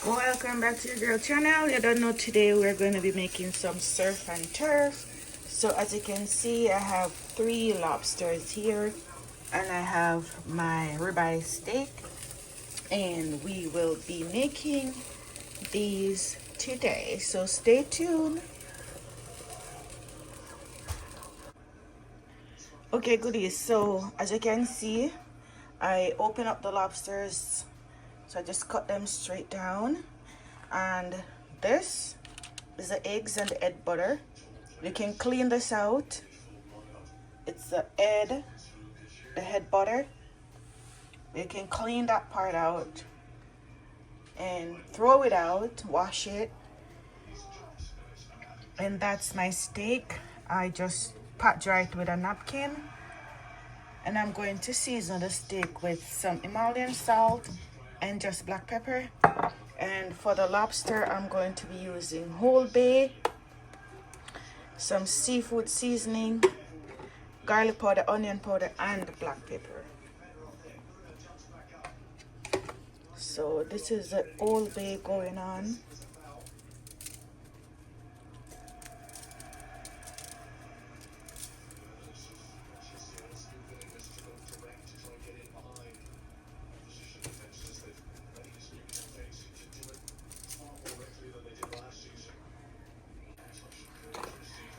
Welcome back to your girl channel. You don't know, today we're going to be making some surf and turf. So as you can see, I have 3 lobsters here and I have my ribeye steak, and we will be making these today, so stay tuned. Okay, goodies, so as you can see, I open up the lobsters, so I just cut them straight down. And this is the eggs and the head butter. You can clean this out. It's the head butter. You can clean that part out and throw it out, wash it. And that's my steak. I just pat dry it with a napkin. And I'm going to season the steak with some Himalayan salt and just black pepper. And for the lobster, I'm going to be using whole bay, some seafood seasoning, garlic powder, onion powder, and black pepper. So this is the whole bay going on.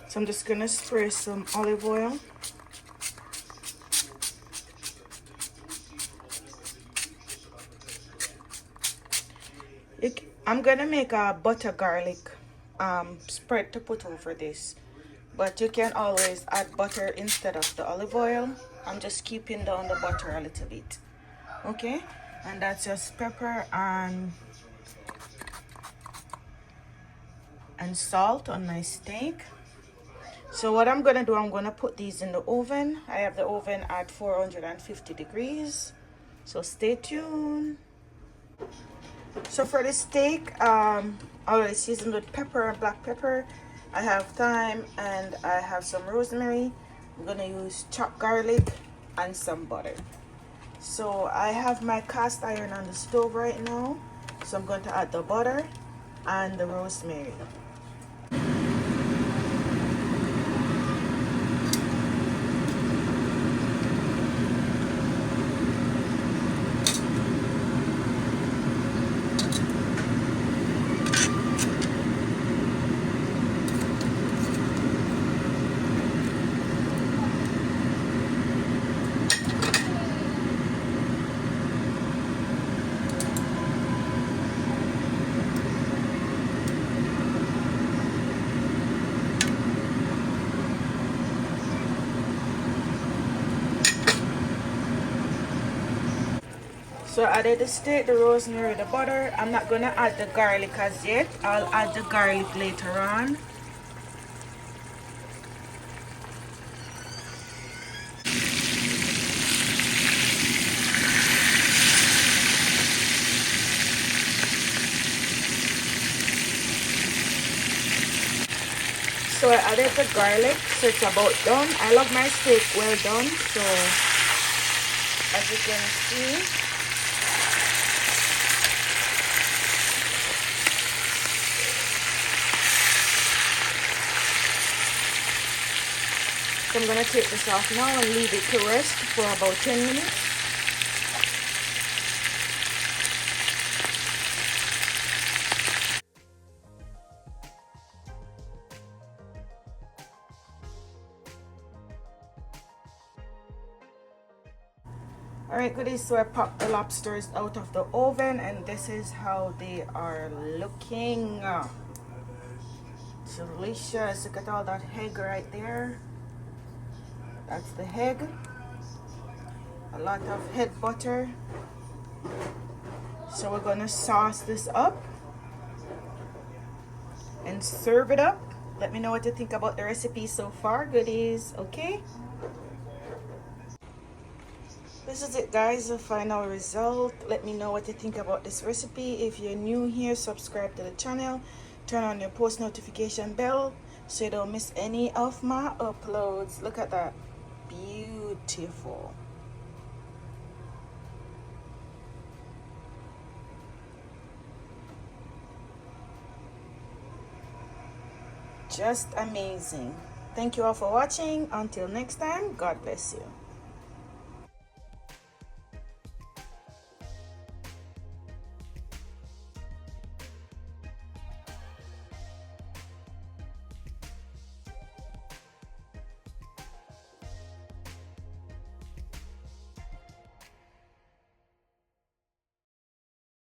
So I'm just gonna spray some olive oil. I'm gonna make a butter garlic spread to put over this, but you can always add butter instead of the olive oil. I'm just keeping down the butter a little bit, okay? And that's just pepper and salt on my steak. So what I'm gonna do, I'm gonna put these in the oven. I have the oven at 450 degrees, so stay tuned. So for the steak, already seasoned with pepper and black pepper. I have thyme and I have some rosemary. I'm gonna use chopped garlic and some butter. So I have my cast iron on the stove right now, so I'm going to add the butter and the rosemary. So I added the steak, the rosemary, the butter. I'm not gonna add the garlic as yet. I'll add the garlic later on. So I added the garlic, so it's about done. I love my steak well done, so as you can see, so I'm gonna take this off now and leave it to rest for about 10 minutes. Alright, goodies, so I popped the lobsters out of the oven and this is how they are looking. Delicious. Look at all that egg right there. That's the egg. A lot of head butter. So we're gonna sauce this up and serve it up. Let me know what you think about the recipe so far, goodies, okay? This is it, guys, the final result. Let me know what you think about this recipe. If you're new here, subscribe to the channel, turn on your post notification bell so you don't miss any of my uploads. Look at that, beautiful. just amazing. Thank you all for watching. Until next time, God bless you.